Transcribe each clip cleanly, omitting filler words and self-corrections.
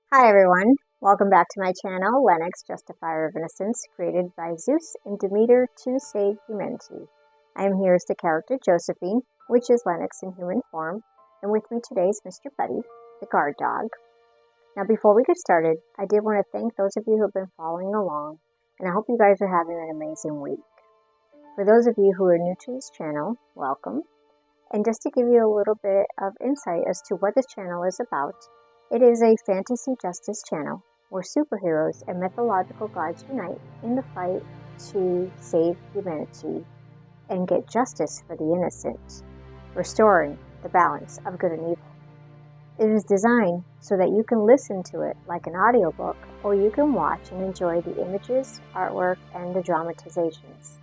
Hi everyone, welcome back to my channel, Lenox Justifier of Innocence, created by Zeus and Demeter to save humanity. I am here as the character Josephine, which is Lenox in human form, and with me today is Mr. Buddy, the guard dog. Now before we get started, I did want to thank those of you who have been following along, and I hope you guys are having an amazing week. For those of you who are new to this channel, welcome. And just to give you a little bit of insight as to what this channel is about, it is a fantasy justice channel where superheroes and mythological gods unite in the fight to save humanity and get justice for the innocent, restoring the balance of good and evil. It is designed so that you can listen to it like an audiobook, or you can watch and enjoy the images, artwork, and the dramatizations.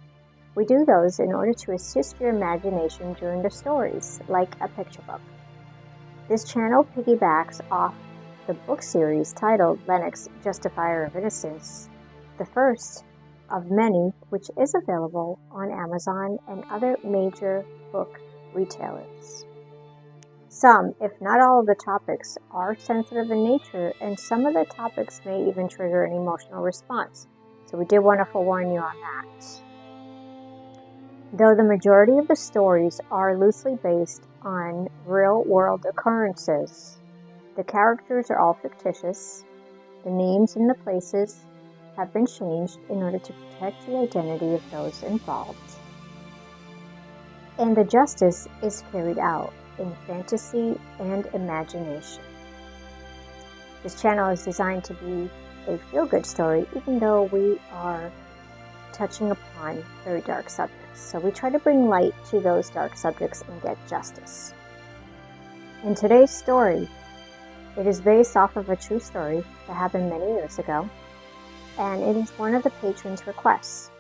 We do those in order to assist your imagination during the stories, like a picture book. This channel piggybacks off the book series titled Lenox Justifier of Innocence, the first of many, which is available on Amazon and other major book retailers. Some, if not all of the topics, are sensitive in nature, and some of the topics may even trigger an emotional response. So we did want to forewarn you on that. Though the majority of the stories are loosely based on real-world occurrences, the characters are all fictitious. The names and the places have been changed in order to protect the identity of those involved. And the justice is carried out in fantasy and imagination. This channel is designed to be a feel-good story, even though we are touching upon very dark subjects. So we try to bring light to those dark subjects and get justice. In today's story, it is based off of a true story that happened many years ago, and it is one of the patrons' requests.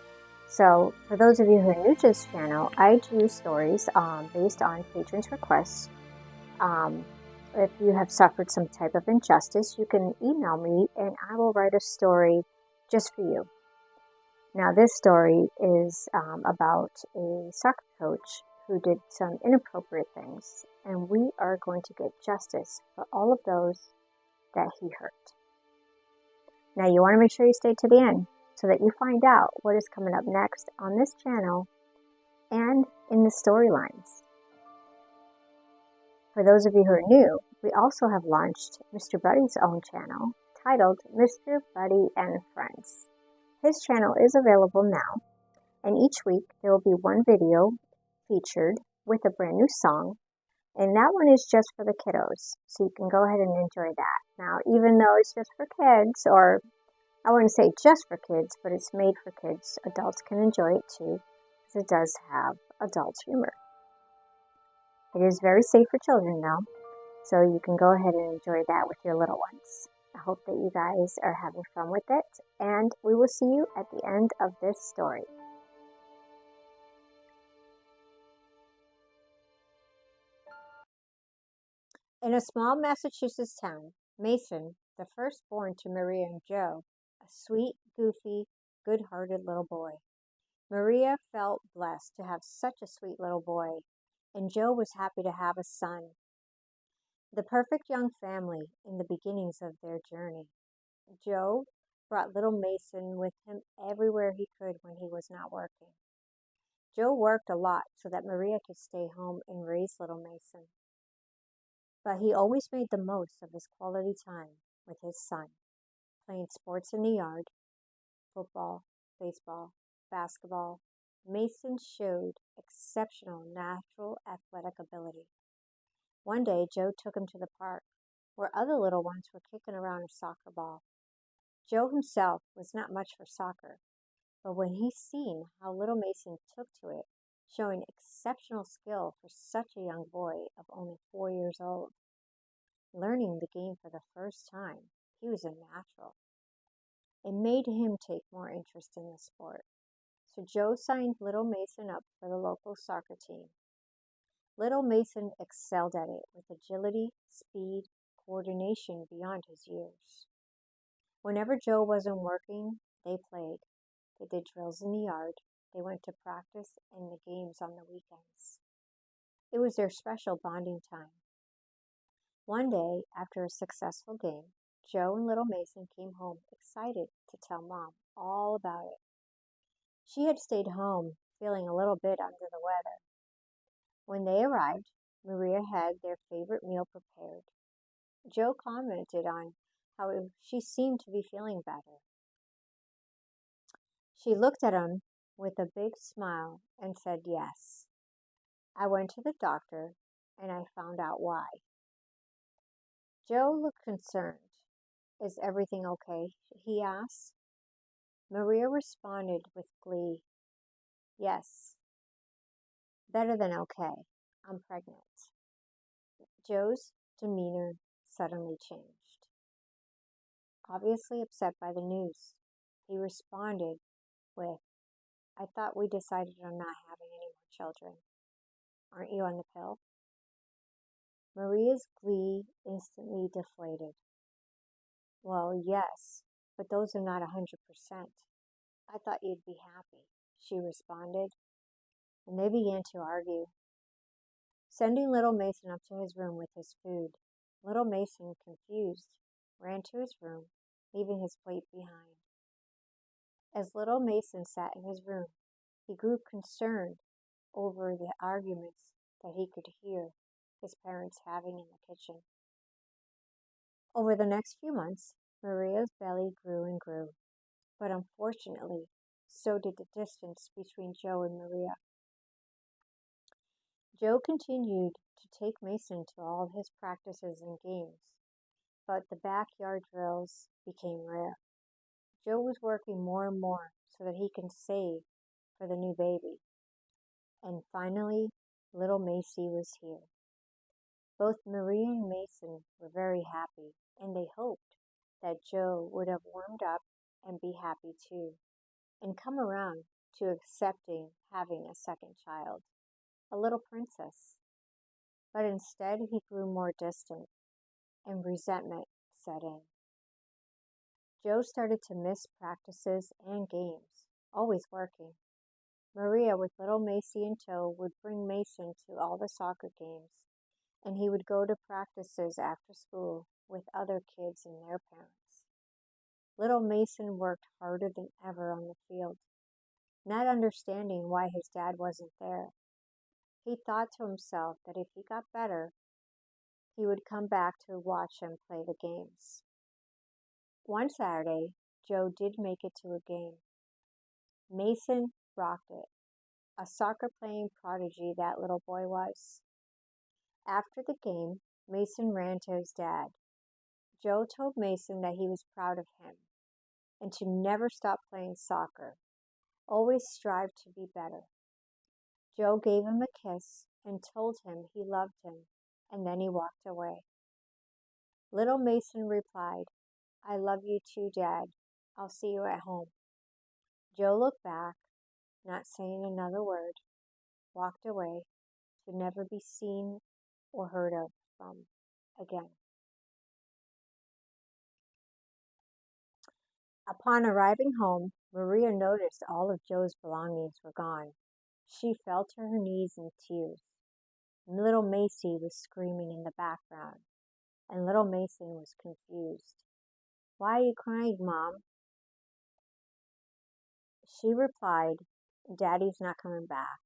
So for those of you who are new to this channel, I do stories based on patrons' requests. If you have suffered some type of injustice, you can email me and I will write a story just for you. Now this story is about a soccer coach who did some inappropriate things, and we are going to get justice for all of those that he hurt. Now you want to make sure you stay to the end so that you find out what is coming up next on this channel and in the storylines. For those of you who are new, we also have launched Mr. Buddy's own channel titled Mr. Buddy and Friends. His channel is available now, and each week there will be one video featured with a brand new song, and that one is just for the kiddos, so you can go ahead and enjoy that. Now, even though it's just for kids, or I wouldn't say just for kids, but it's made for kids, adults can enjoy it too, because it does have adult humor. It is very safe for children though, so you can go ahead and enjoy that with your little ones. I hope that you guys are having fun with it, and we will see you at the end of this story. In a small Massachusetts town, Mason, the firstborn to Maria and Joe, a sweet, goofy, good-hearted little boy. Maria felt blessed to have such a sweet little boy, and Joe was happy to have a son. The perfect young family in the beginnings of their journey. Joe brought little Mason with him everywhere he could when he was not working. Joe worked a lot so that Maria could stay home and raise little Mason. But he always made the most of his quality time with his son, playing sports in the yard, football, baseball, basketball. Mason showed exceptional natural athletic ability. One day, Joe took him to the park, where other little ones were kicking around a soccer ball. Joe himself was not much for soccer, but when he seen how little Mason took to it, showing exceptional skill for such a young boy of only 4 years old, learning the game for the first time, he was a natural. It made him take more interest in the sport. So Joe signed little Mason up for the local soccer team. Little Mason excelled at it with agility, speed, coordination beyond his years. Whenever Joe wasn't working, they played. They did drills in the yard. They went to practice and the games on the weekends. It was their special bonding time. One day, after a successful game, Joe and little Mason came home excited to tell Mom all about it. She had stayed home, feeling a little bit under the weather. When they arrived, Maria had their favorite meal prepared. Joe commented on how she seemed to be feeling better. She looked at him with a big smile and said yes. I went to the doctor and I found out why. Joe looked concerned. Is everything okay? He asked. Maria responded with glee. Yes, better than okay. I'm pregnant. Joe's demeanor suddenly changed. Obviously upset by the news, he responded with, I thought we decided on not having any more children. Aren't you on the pill? Maria's glee instantly deflated. Well, yes, but those are not 100%. I thought you'd be happy, she responded, and they began to argue, sending little Mason up to his room with his food. Little Mason, confused, ran to his room, leaving his plate behind. As little Mason sat in his room, he grew concerned over the arguments that he could hear his parents having in the kitchen. Over the next few months, Maria's belly grew and grew, but unfortunately, so did the distance between Joe and Maria. Joe continued to take Mason to all his practices and games, but the backyard drills became rare. Joe was working more and more so that he can save for the new baby. And finally, little Macy was here. Both Maria and Mason were very happy, and they hoped that Joe would have warmed up and be happy too, and come around to accepting having a second child, a little princess. But instead he grew more distant, and resentment set in. Joe started to miss practices and games, always working. Maria, with little Macy in tow, would bring Mason to all the soccer games, and he would go to practices after school with other kids and their parents. Little Mason worked harder than ever on the field, not understanding why his dad wasn't there. He thought to himself that if he got better, he would come back to watch him play the games. One Saturday, Joe did make it to a game. Mason rocked it, a soccer-playing prodigy that little boy was. After the game, Mason ran to his dad. Joe told Mason that he was proud of him and to never stop playing soccer, always strive to be better. Joe gave him a kiss and told him he loved him, and then he walked away. Little Mason replied, I love you too, Dad. I'll see you at home. Joe looked back, not saying another word, walked away to never be seen or heard of from again. Upon arriving home, Maria noticed all of Joe's belongings were gone. She fell to her knees in tears. Little Macy was screaming in the background, and little Mason was confused. Why are you crying, Mom? She replied, Daddy's not coming back.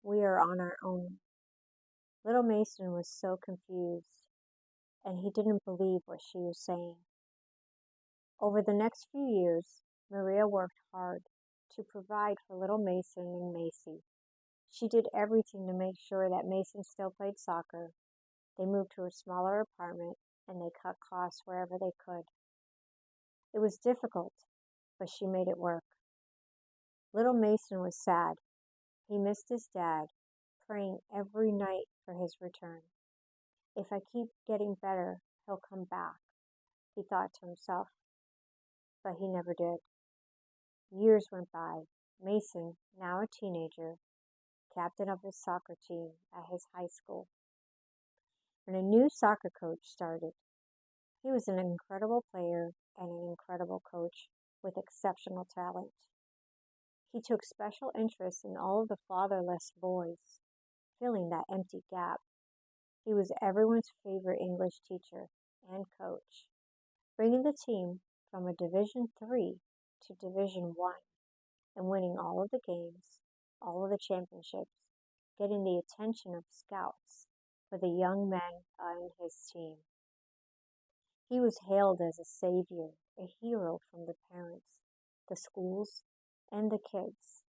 We are on our own. Little Mason was so confused, and he didn't believe what she was saying. Over the next few years, Maria worked hard to provide for little Mason and Macy. She did everything to make sure that Mason still played soccer. They moved to a smaller apartment, and they cut costs wherever they could. It was difficult, but she made it work. Little Mason was sad. He missed his dad, praying every night for his return. If I keep getting better, he'll come back, he thought to himself. But he never did. Years went by. Mason, now a teenager, captain of his soccer team at his high school. And a new soccer coach started. He was an incredible player and an incredible coach with exceptional talent. He took special interest in all of the fatherless boys, filling that empty gap. He was everyone's favorite English teacher and coach. bringing the team from a Division III to Division I and winning all of the games, all of the championships, getting the attention of scouts for the young men on his team. He was hailed as a savior, a hero from the parents, the schools, and the kids.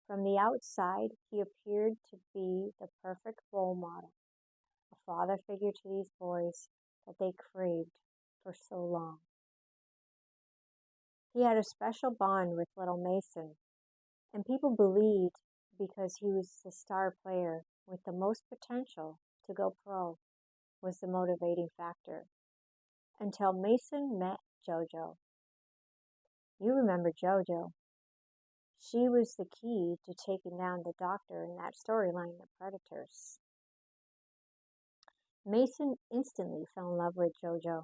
From the outside, he appeared to be the perfect role model, a father figure to these boys that they craved for so long. He had a special bond with little Mason, and people believed because he was the star player with the most potential to go pro was the motivating factor. Until Mason met JoJo. You remember JoJo. She was the key to taking down the Doctor in that storyline, The Predators. Mason instantly fell in love with JoJo,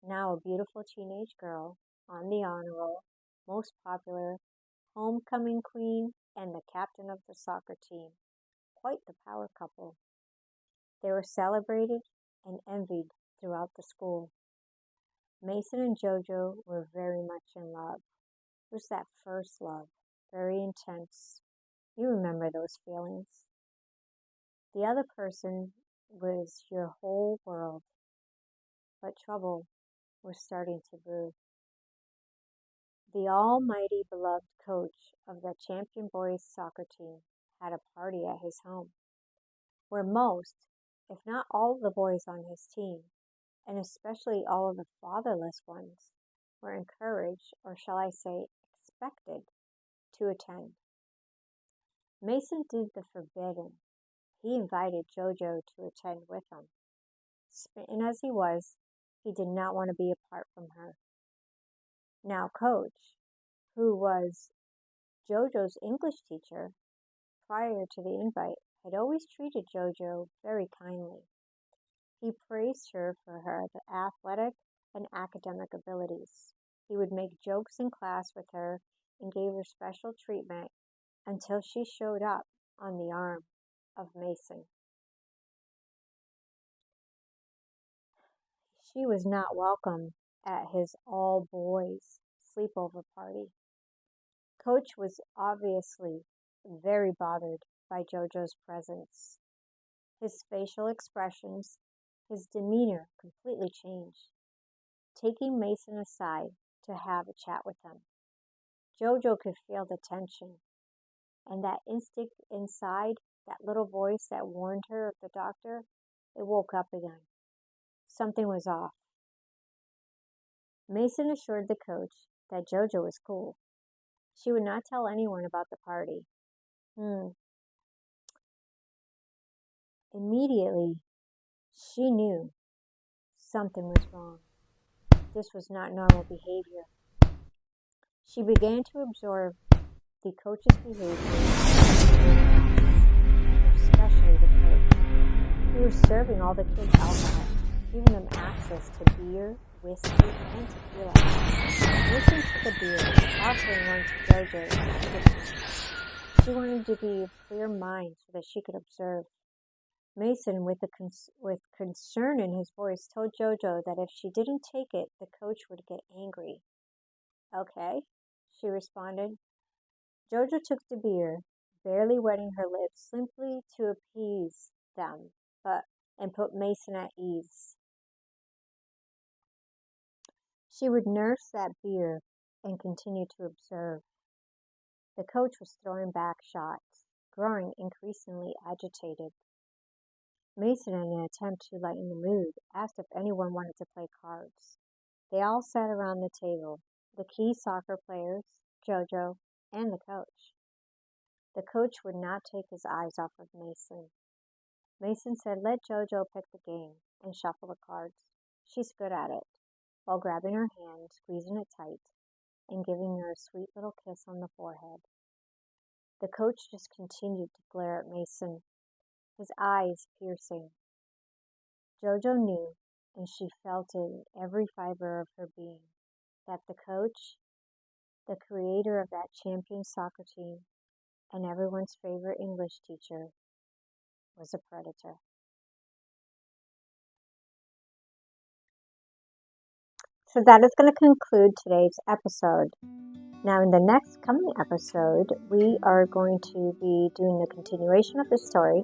now a beautiful teenage girl on the honor roll, most popular, homecoming queen, and the captain of the soccer team. Quite the power couple. They were celebrated and envied throughout the school. Mason and JoJo were very much in love. It was that first love, very intense. You remember those feelings. The other person was your whole world, but trouble was starting to brew. The almighty beloved coach of the champion boys soccer team had a party at his home, where most, if not all of the boys on his team, and especially all of the fatherless ones, were encouraged, or shall I say expected, to attend. Mason did the forbidden. He invited JoJo to attend with him. Smitten as he was, he did not want to be apart from her. Now Coach, who was JoJo's English teacher prior to the invite, had always treated JoJo very kindly. He praised her for her athletic and academic abilities. He would make jokes in class with her and gave her special treatment until she showed up on the arm of Mason. She was not welcome at his all-boys sleepover party. Coach was obviously very bothered by JoJo's presence. His facial expressions, his demeanor completely changed, taking Mason aside to have a chat with him. JoJo could feel the tension, and that instinct inside, that little voice that warned her of the Doctor, it woke up again. Something was off. Mason assured the coach that JoJo was cool. She would not tell anyone about the party. Immediately, she knew something was wrong. This was not normal behavior. She began to observe the coach's behavior, especially the coach. He was serving all the kids alcohol, giving them access to beer, whiskey, and tequila. Listen to the beer, offering one to JoJo. She wanted to be of clear mind so that she could observe. Mason, with concern in his voice, told JoJo that if she didn't take it, the coach would get angry. Okay, she responded. JoJo took the beer, barely wetting her lips, simply to appease them, and put Mason at ease. She would nurse that beer and continue to observe. The coach was throwing back shots, growing increasingly agitated. Mason, in an attempt to lighten the mood, asked if anyone wanted to play cards. They all sat around the table, the key soccer players, JoJo, and the coach. The coach would not take his eyes off of Mason. Mason said, "Let JoJo pick the game and shuffle the cards. She's good at it," while grabbing her hand, squeezing it tight, and giving her a sweet little kiss on the forehead. The coach just continued to glare at Mason, his eyes piercing. JoJo knew, and she felt it in every fiber of her being, that the coach, the creator of that champion soccer team, and everyone's favorite English teacher, was a predator. So that is going to conclude today's episode. Now, in the next coming episode, we are going to be doing the continuation of the story.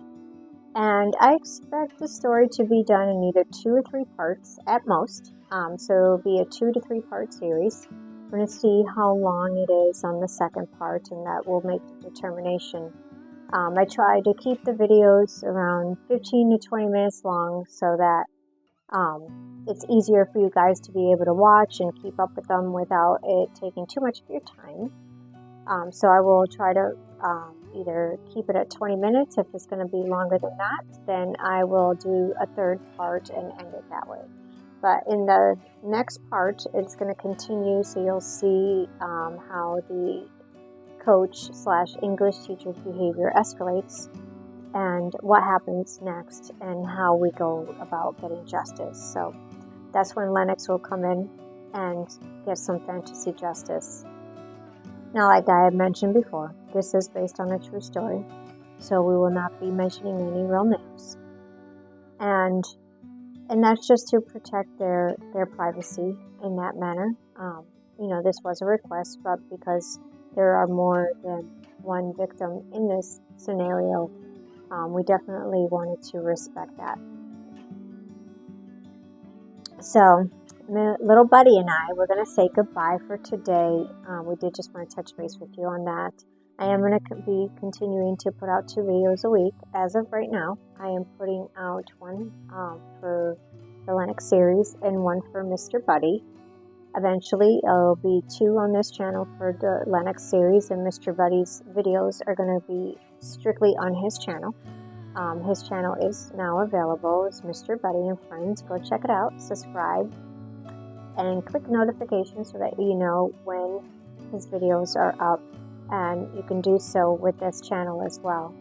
And I expect the story to be done in either 2 or 3 parts at most. So it'll be a 2 to 3 part series. We're going to see how long it is on the second part, and that will make the determination. I try to keep the videos around 15 to 20 minutes long so that it's easier for you guys to be able to watch and keep up with them without it taking too much of your time. So I will try to either keep it at 20 minutes. If it's going to be longer than that, then I will do a third part and end it that way. But in the next part, it's going to continue, so you'll see how the coach/English teacher's behavior escalates and what happens next and how we go about getting justice. So that's when Lenox will come in and get some fantasy justice. Now, like I had mentioned before, this is based on a true story, so we will not be mentioning any real names. And that's just to protect their privacy in that manner. This was a request, but because there are more than one victim in this scenario, we definitely wanted to respect that. So, little buddy and I, we're going to say goodbye for today. We did just want to touch base with you on that. I am going to be continuing to put out 2 videos a week. As of right now, I am putting out one for the Lenox series and one for Mr. Buddy. Eventually, it'll be 2 on this channel for the Lenox series, and Mr. Buddy's videos are going to be strictly on his channel. His channel is now available. It's Mr. Buddy and Friends. Go check it out, subscribe, and click notifications so that you know when his videos are up. And you can do so with this channel as well.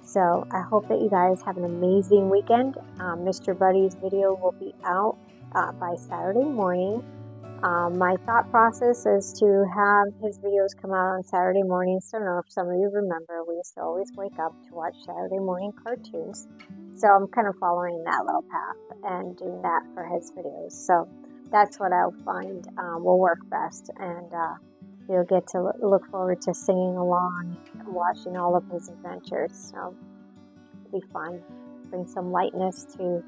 So I hope that you guys have an amazing weekend. Mr. Buddy's video will be out by Saturday morning. My thought process is to have his videos come out on Saturday mornings. I don't know if some of you remember, we used to always wake up to watch Saturday morning cartoons. So I'm kind of following that little path and doing that for his videos. So that's what I'll find will work best. And you'll get to look forward to singing along and watching all of his adventures. So it'll be fun. Bring some lightness to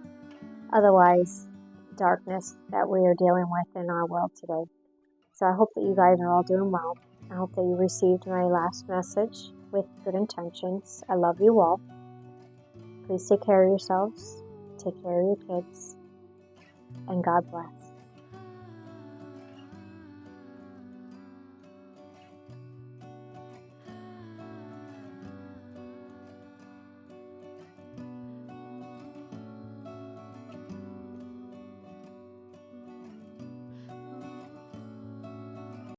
otherwise darkness that we are dealing with in our world today. So I hope that you guys are all doing well. I hope that you received my last message with good intentions. I love you all. Please take care of yourselves, take care of your kids, and God bless.